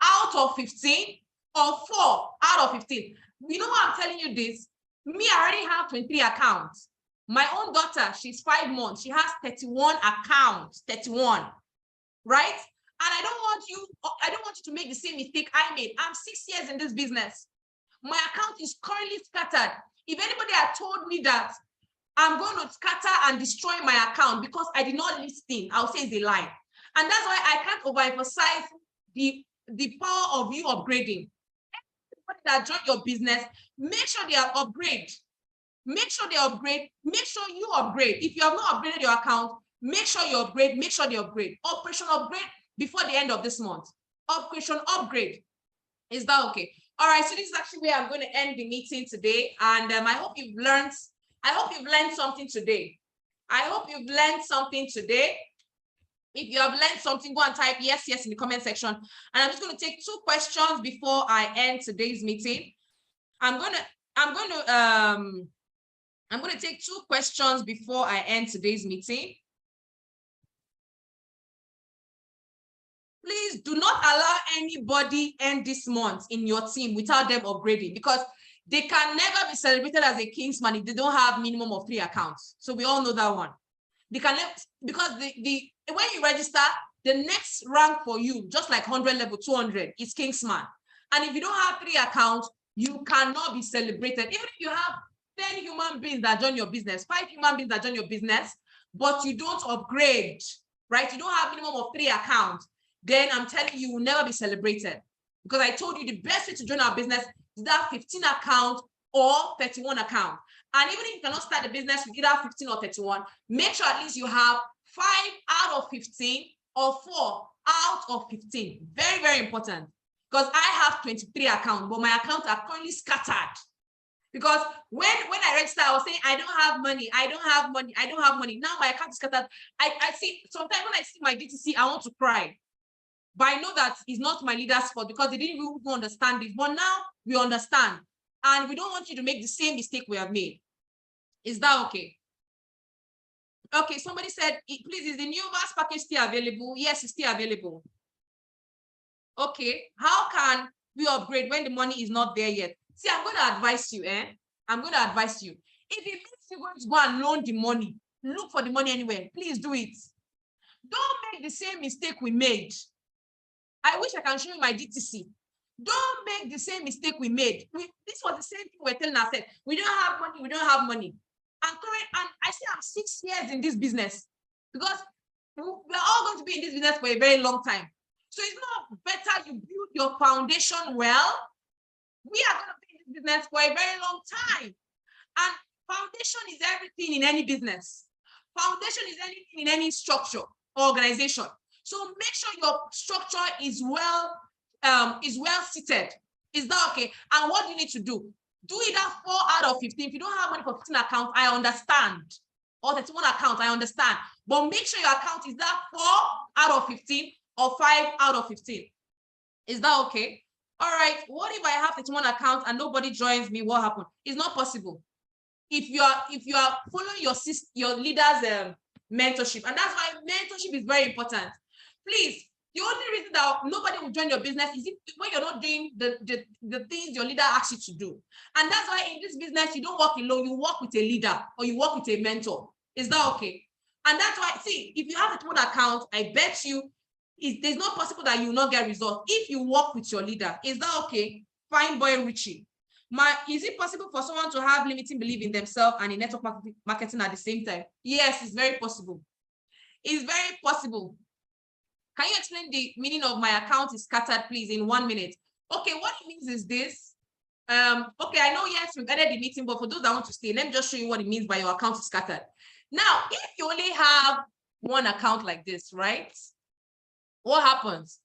out of 15 or 4 out of 15. You know why I'm telling you this? Me, I already have 23 accounts. My own daughter, she's 5 months. She has 31 accounts, 31, right? And I don't want you to make the same mistake I made. I'm 6 years in this business. My account is currently scattered. If anybody had told me that I'm going to scatter and destroy my account because I did not listen, I'll say it's a lie. And that's why I can't overemphasize the power of you upgrading. Everybody that joined your business, make sure they are upgrade. Make sure they upgrade. Make sure you upgrade. If you have not upgraded your account, make sure you upgrade. Make sure they upgrade. Operation Upgrade before the end of this month. Operation Upgrade. Is that okay? All right, so this is actually where I'm going to end the meeting today. And I hope you've learned something today. I hope you've learned something today. If you have learned something, go and type yes in the comment section. And I'm just going to take 2 questions before I end today's meeting. I'm going to take 2 questions before I end today's meeting. Please do not allow anybody end this month in your team without them upgrading, because they can never be celebrated as a Kingsman if they don't have minimum of 3 accounts. So we all know that one. They can never, because when you register, the next rank for you, just like 100 level 200, is Kingsman. And if you don't have 3 accounts, you cannot be celebrated. Even if you have 10 human beings that join your business, 5 human beings that join your business, but you don't upgrade, right? You don't have minimum of 3 accounts, then I'm telling you, you will never be celebrated. Because I told you the best way to join our business is that 15 account or 31 account. And even if you cannot start the business with either 15 or 31, make sure at least you have 5 out of 15 or 4 out of 15. Very, very important. Because I have 23 accounts, but my accounts are currently scattered. Because when I registered, I was saying, I don't have money, I don't have money, I don't have money. Now my account is scattered. I see, sometimes when I see my DTC, I want to cry. But I know that it's not my leader's fault because they didn't really understand this. But now we understand. And we don't want you to make the same mistake we have made. Is that okay? Okay, somebody said, please, is the new VAS package still available? Yes, it's still available. Okay, how can we upgrade when the money is not there yet? See, I'm going to advise you, I'm going to advise you. If it means you're going to go and loan the money, look for the money anywhere, please do it. Don't make the same mistake we made. I wish I can show you my DTC. Don't make the same mistake we made. This was the same thing we're telling ourselves. We don't have money, we don't have money. And I say I'm 6 years in this business because we're all going to be in this business for a very long time. So it's not better you build your foundation well. We are going to be in this business for a very long time. And foundation is everything in any business. Foundation is anything in any structure or organization. So make sure your structure is well seated. Is that okay? And what do you need to do? Do either 4 out of 15. If you don't have money for 15 accounts, I understand. Or 31 accounts, I understand. But make sure your account is that 4 out of 15 or 5 out of 15. Is that okay? All right. What if I have 31 accounts and nobody joins me? What happened? It's not possible. If you are following your leader's mentorship, and that's why mentorship is very important. Please, the only reason that nobody will join your business is when you're not doing the things your leader asks you to do. And that's why in this business, you don't work alone, you work with a leader or you work with a mentor. Is that okay? And that's why, see, if you have a 21 account, I bet you there's not possible that you will not get results if you work with your leader. Is that okay? Fine boy Richie. Is it possible for someone to have limiting belief in themselves and in network marketing at the same time? Yes, it's very possible. It's very possible. Can you explain the meaning of my account is scattered, please, in 1 minute? Okay, what it means is this. Okay, I know, yes, we've ended the meeting, but for those that want to stay, let me just show you what it means by your account is scattered. Now, if you only have one account like this, right? What happens?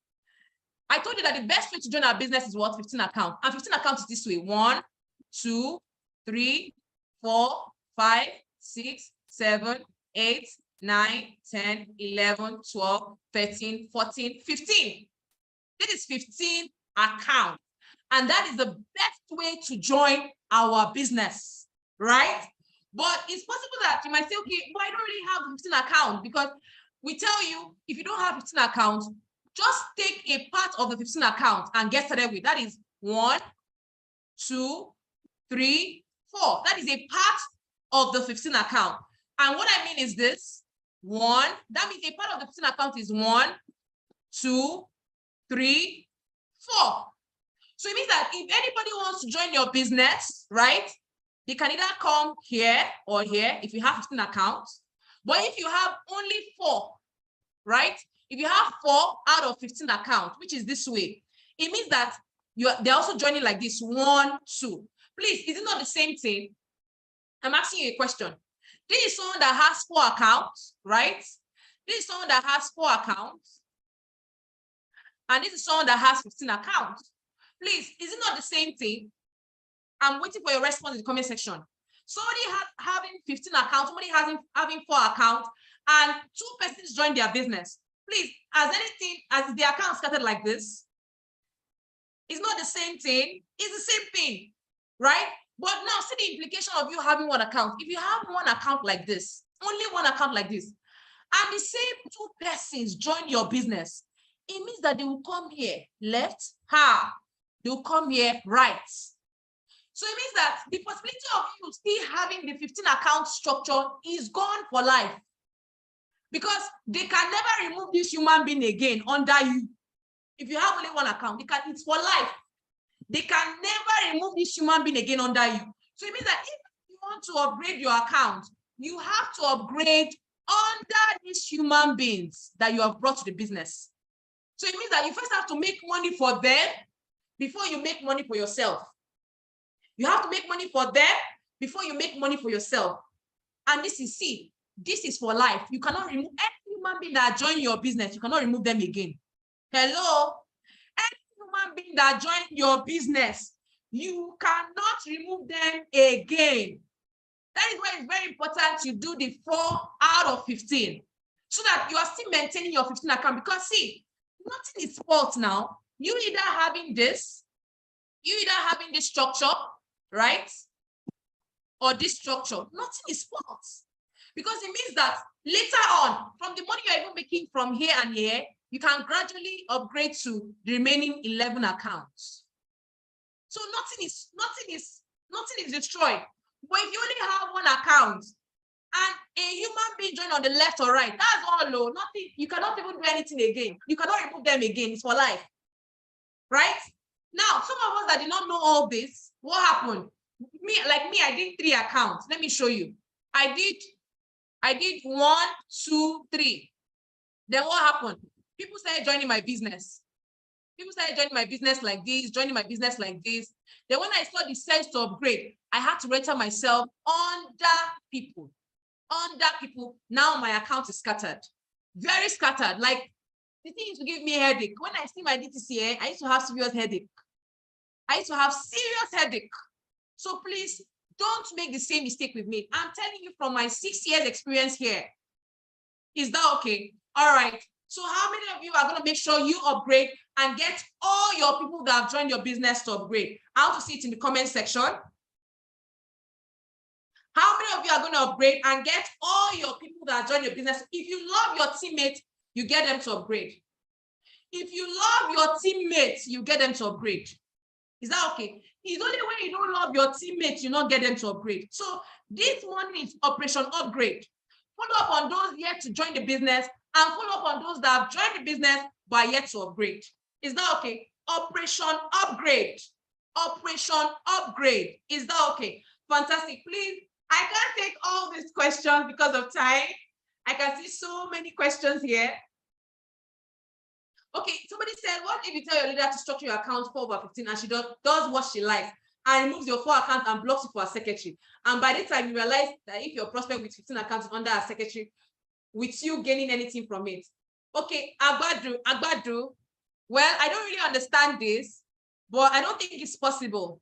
I told you that the best way to join our business is what? 15 accounts. And 15 accounts is this way. 1, 2, 3, 4, 5, 6, 7, 8, 9, 10, 11, 12, 13, 14, 15. This is 15 accounts. And that is the best way to join our business, right? But it's possible that you might say, okay, but I don't really have 15 accounts, because we tell you, if you don't have 15 accounts, just take a part of the 15 accounts and get started with. That is 1, 2, 3, 4. That is a part of the 15 account. And what I mean is this: 1, that means a part of the 15 account is 1, 2, 3, 4. So it means that if anybody wants to join your business, right, they can either come here or here if you have 15 accounts. But if you have only 4, right, if you have 4 out of 15 accounts, which is this way, it means that they're also joining like this: 1, 2. Please, is it not the same thing? I'm asking you a question. This is someone that has 4 accounts, right? This is someone that has 4 accounts. And this is someone that has 15 accounts. Please, is it not the same thing? I'm waiting for your response in the comment section. Somebody having 15 accounts, somebody having 4 accounts, and 2 persons join their business. Please, as the account started like this, it's not the same thing. It's the same thing, right? But now see the implication of you having 1 account. If you have 1 account like this, only 1 account like this, and the same 2 persons join your business, it means that they will come here left, they will come here right. So it means that the possibility of you still having the 15 account structure is gone for life, because they can never remove this human being again under you. If you have only 1 account, it's for life. They can never remove this human being again under you. So it means that if you want to upgrade your account, you have to upgrade under these human beings that you have brought to the business. So it means that you first have to make money for them before you make money for yourself. You have to make money for them before you make money for yourself. And this is for life. You cannot remove any human being that join your business. You cannot remove them again. Hello? Any human being that join your business, you cannot remove them again. That is why it's very important you do the 4 out of 15 so that you are still maintaining your 15 account. Because see, nothing is fault now. You either having this structure, right? Or this structure, nothing is fault. Because it means that later on, from the money you're even making from here and here, you can gradually upgrade to the remaining 11 accounts. So nothing is destroyed. But if you only have one account and a human being join on the left or right, that's all low. Nothing, you cannot even do anything again. You cannot remove them again. It's for life. Right? Now, some of us that did not know all this, what happened? I did 3 accounts. Let me show you. I did 1, 2, 3. Then what happened? People started joining my business. People started joining my business like this, joining my business like this. Then when I saw the sense to upgrade, I had to register myself under people. Under people, now my account is scattered. Very scattered. Like, the thing used to give me a headache. When I see my DTCA, I used to have serious headache. So please, don't make the same mistake with me. I'm telling you from my 6 years experience here. Is that okay? All right. So how many of you are going to make sure you upgrade and get all your people that have joined your business to upgrade? I want to see it in the comment section. How many of you are going to upgrade and get all your people that have joined your business? If you love your teammates, you get them to upgrade. If you love your teammates, you get them to upgrade. Is that okay? It's only when you don't love your teammates, you not get them to upgrade. So this morning is Operation Upgrade. Follow up on those yet to join the business and follow up on those that have joined the business but yet to upgrade. Is that okay? Operation Upgrade. Operation Upgrade. Is that okay? Fantastic. Please, I can't take all these questions because of time. I can see so many questions here. Okay, somebody said, what if you tell your leader to structure your account 4/15 and she does what she likes and removes your 4 accounts and blocks it for a secretary? And by the time you realize that if your prospect with 15 accounts under a secretary, with you gaining anything from it. Okay, Agbadu, well, I don't really understand this, but I don't think it's possible.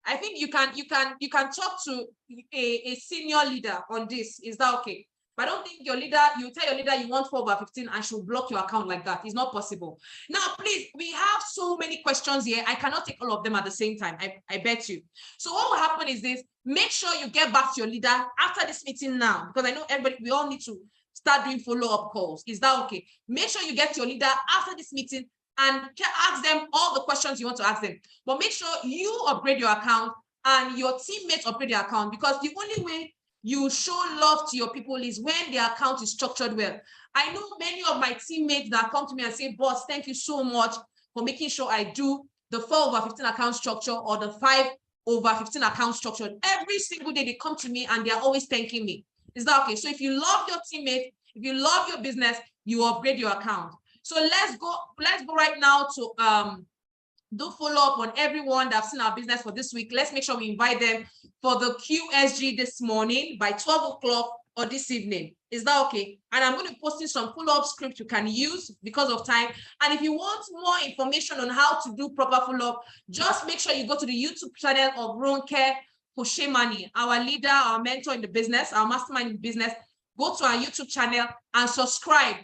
I think you can talk to a senior leader on this. Is that okay? But I don't think your leader, you tell your leader you want 4/15 and she'll block your account like that. It's not possible. Now, please, we have so many questions here. I cannot take all of them at the same time. I bet you. So what will happen is this: make sure you get back to your leader after this meeting now, because I know we all need to start doing follow-up calls. Is that okay? Make sure you get to your leader after this meeting and ask them all the questions you want to ask them. But make sure you upgrade your account and your teammates upgrade their account, because the only way you show love to your people is when their account is structured well. I know many of my teammates that come to me and say, boss, thank you so much for making sure I do the 4/15 account structure or the 5/15 account structure. Every single day they come to me and they're always thanking me. Is that okay? So if you love your teammates, if you love your business, you upgrade your account. So let's go right now to do follow up on everyone that's seen our business for this week. Let's make sure we invite them for the QSG this morning by 12 o'clock or this evening. Is that okay? And I'm going to post in some follow-up script you can use because of time. And if you want more information on how to do proper follow-up, just make sure you go to the YouTube channel of Ronke Koshemani, our leader, our mentor in the business, our mastermind in the business. Go to our YouTube channel and subscribe,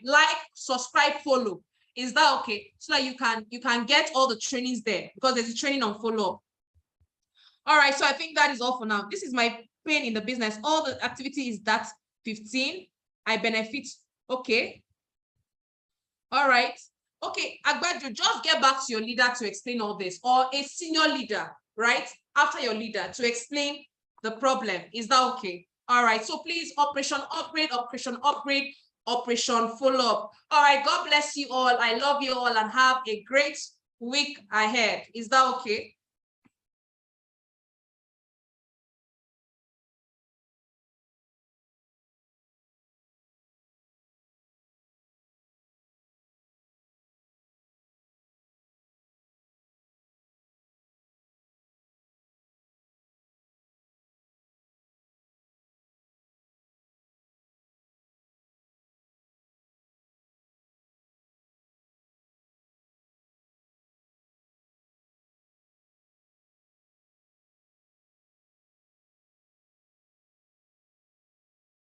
follow. Is that okay? So that you can get all the trainings there, because there's a training on follow-up. All right, so I think that is all for now. This is my pain in the business. All the activity is that 15. I benefit. Okay. All right. Okay, Agbadu, just get back to your leader to explain all this, or a senior leader, right? After your leader to explain the problem. Is that okay? All right, so please, Operation Upgrade, Operation Upgrade, Operation Follow-up. All right, God bless you all. I love you all and have a great week ahead. Is that okay?